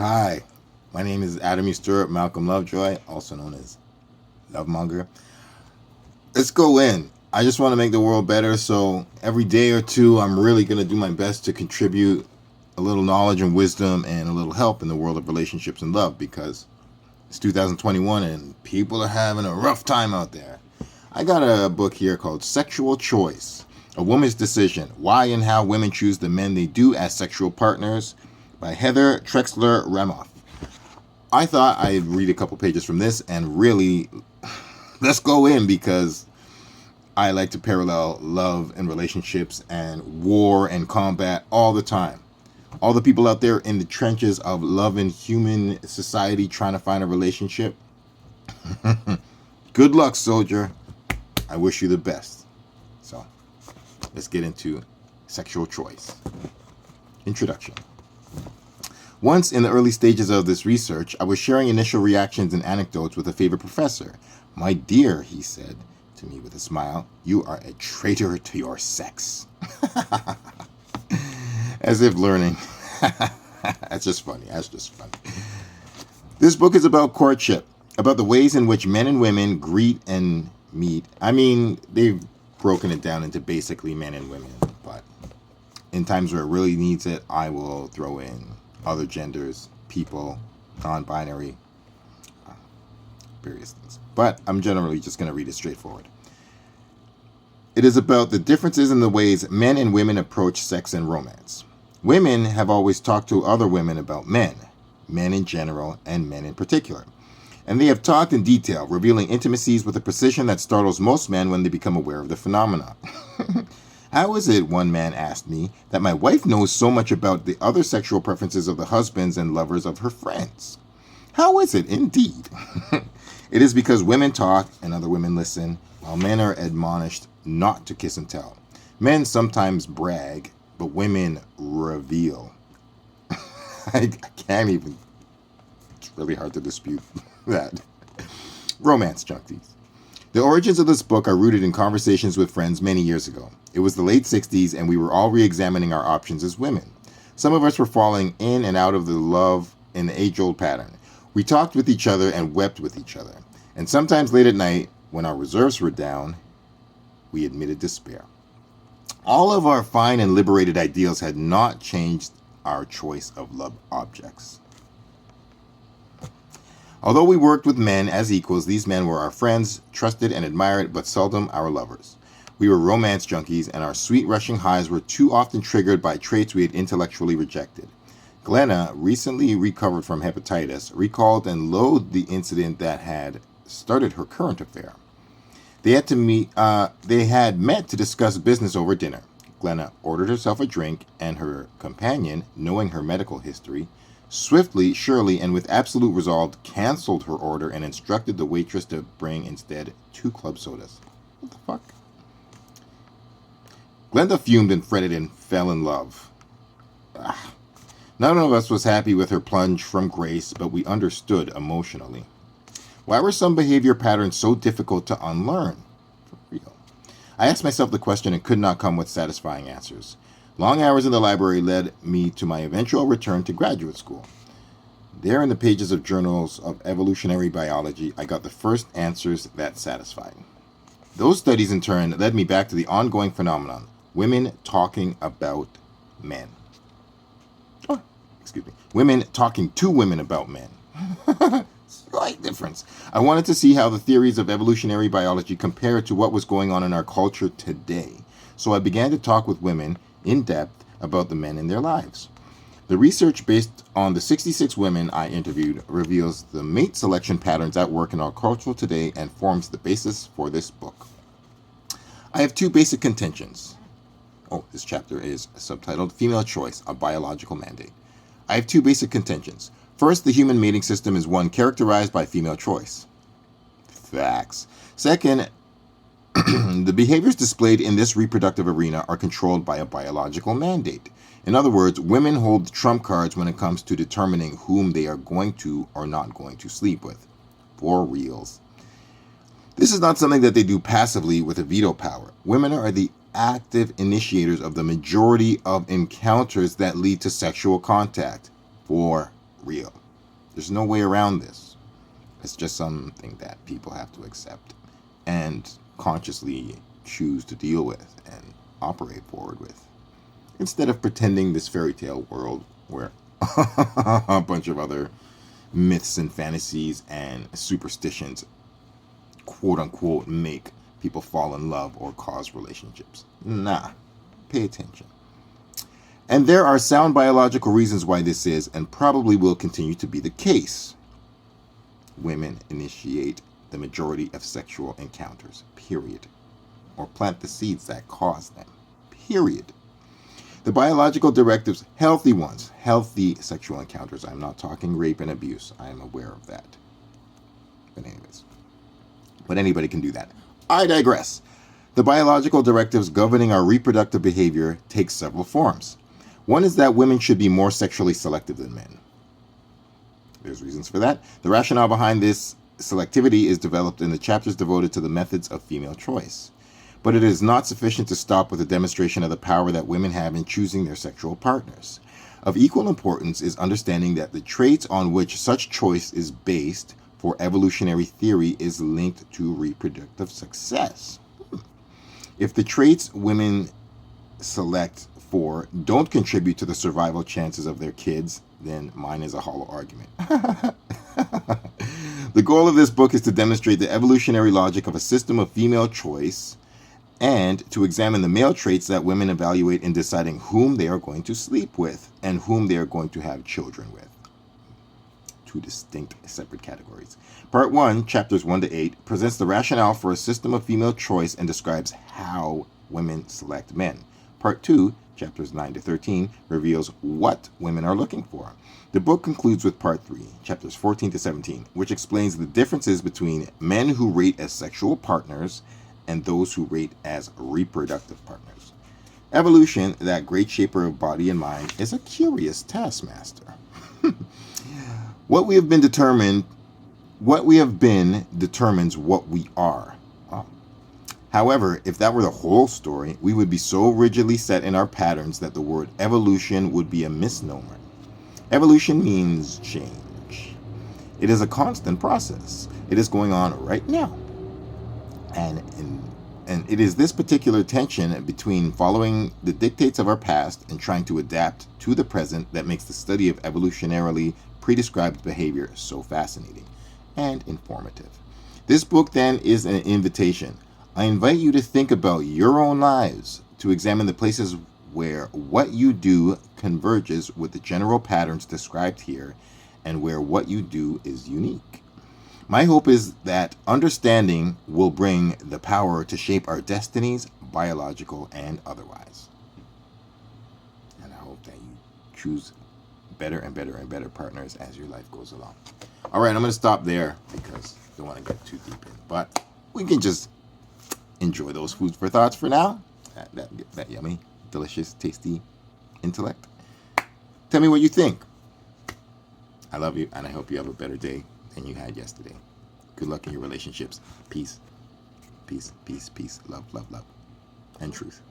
Hi, my name is Adam E. Stewart Malcolm Lovejoy, also known as Lovemonger. Let's go in. I just want to make the world better, so every day or two, I'm really going to do my best to contribute a little knowledge and wisdom and a little help in the world of relationships and love because it's 2021 and people are having a rough time out there. I got a book here called Sexual Choice: A Woman's Decision: Why and How Women Choose the Men They Do as Sexual Partners by Heather Trexler Remoff. I thought I'd read a couple pages from this and really let's go in because I like to parallel love and relationships and war and combat all the time. All the people out there in the trenches of love and human society trying to find a relationship. Good luck, soldier. I wish you the best. So, let's get into sexual choice. Introduction. Once in the early stages of this research, I was sharing initial reactions and anecdotes with a favorite professor. "My dear," he said to me with a smile, "you are a traitor to your sex." As if learning. That's just funny. This book is about courtship, about the ways in which men and women greet and meet. I mean, they've broken it down into basically men and women, but in times where it really needs it, I will throw in other genders, people, non-binary, various things. But I'm generally just going to read it straightforward. It is about the differences in the ways men and women approach sex and romance. Women have always talked to other women about men in general and men in particular. And they have talked in detail, revealing intimacies with a precision that startles most men when they become aware of the phenomena. "How is it," one man asked me, "that my wife knows so much about the other sexual preferences of the husbands and lovers of her friends?" How is it, indeed? It is because women talk and other women listen, while men are admonished not to kiss and tell. Men sometimes brag, but women reveal. I can't even. It's really hard to dispute that. Romance junkies. The origins of this book are rooted in conversations with friends many years ago. It was the late 60s and we were all re-examining our options as women. Some of us were falling in and out of the love in the age-old pattern. We talked with each other and wept with each other. And sometimes late at night, when our reserves were down, we admitted despair. All of our fine and liberated ideals had not changed our choice of love objects. Although we worked with men as equals, these men were our friends, trusted and admired, but seldom our lovers. We were romance junkies, and our sweet rushing highs were too often triggered by traits we had intellectually rejected. Glenna, recently recovered from hepatitis, recalled and loathed the incident that had started her current affair. They had met to discuss business over dinner. Glenna ordered herself a drink, and her companion, knowing her medical history, swiftly, surely, and with absolute resolve, canceled her order and instructed the waitress to bring instead 2 club sodas. What the fuck? Glenda fumed and fretted and fell in love. None of us was happy with her plunge from grace, but we understood emotionally. Why were some behavior patterns so difficult to unlearn? For real. I asked myself the question and could not come with satisfying answers. Long hours in the library led me to my eventual return to graduate school. There in the pages of journals of evolutionary biology, I got the first answers that satisfied. Those studies in turn led me back to the ongoing phenomenon, women talking about men. Women talking to women about men. Slight difference. I wanted to see how the theories of evolutionary biology compared to what was going on in our culture today. So I began to talk with women in depth about the men in their lives. The research based on the 66 women I interviewed reveals the mate selection patterns at work in our culture today and forms the basis for this book. I have 2 basic contentions. This chapter is subtitled Female Choice, a Biological Mandate. I have 2 basic contentions. First, the human mating system is one characterized by female choice. Facts. Second, the behaviors displayed in this reproductive arena are controlled by a biological mandate. In other words, women hold trump cards when it comes to determining whom they are going to or not going to sleep with. For reals. This is not something that they do passively with a veto power. Women are the active initiators of the majority of encounters that lead to sexual contact. For real. There's no way around this. It's just something that people have to accept and consciously choose to deal with and operate forward with, instead of pretending this fairy tale world where a bunch of other myths and fantasies and superstitions, quote unquote, make people fall in love or cause relationships. Nah, pay attention. And there are sound biological reasons why this is and probably will continue to be the case. Women initiate the majority of sexual encounters, period. Or plant the seeds that cause them, period. The biological directives, healthy ones, healthy sexual encounters. I'm not talking rape and abuse. I am aware of that. But anybody can do that. I digress. The biological directives governing our reproductive behavior take several forms. One is that women should be more sexually selective than men. There's reasons for that. The rationale behind this selectivity is developed in the chapters devoted to the methods of female choice. But it is not sufficient to stop with a demonstration of the power that women have in choosing their sexual partners. Of equal importance is understanding that the traits on which such choice is based for evolutionary theory is linked to reproductive success. If the traits women select for don't contribute to the survival chances of their kids, then mine is a hollow argument. The goal of this book is to demonstrate the evolutionary logic of a system of female choice and to examine the male traits that women evaluate in deciding whom they are going to sleep with and whom they are going to have children with. Two distinct separate categories. Part 1, chapters 1 to 8, presents the rationale for a system of female choice and describes how women select men. Part 2, chapters 9 to 13, reveals what women are looking for. The book concludes with Part 3, chapters 14 to 17, which explains the differences between men who rate as sexual partners and those who rate as reproductive partners. Evolution, that great shaper of body and mind, is a curious taskmaster. What we have been determines what we are. However, if that were the whole story, we would be so rigidly set in our patterns that the word evolution would be a misnomer. Evolution means change. It is a constant process. It is going on right now. And it is this particular tension between following the dictates of our past and trying to adapt to the present that makes the study of evolutionarily predescribed behavior so fascinating and informative. This book then is an invitation. I invite you to think about your own lives, to examine the places where what you do converges with the general patterns described here and where what you do is unique. My hope is that understanding will bring the power to shape our destinies, biological and otherwise. And I hope that you choose better and better and better partners as your life goes along. All right, I'm going to stop there because I don't want to get too deep in. But we can just enjoy those foods for thoughts for now. That yummy, delicious, tasty intellect. Tell me what you think. I love you, and I hope you have a better day than you had yesterday. Good luck in your relationships. Peace. Peace, peace, peace. Love, love, love. And truth.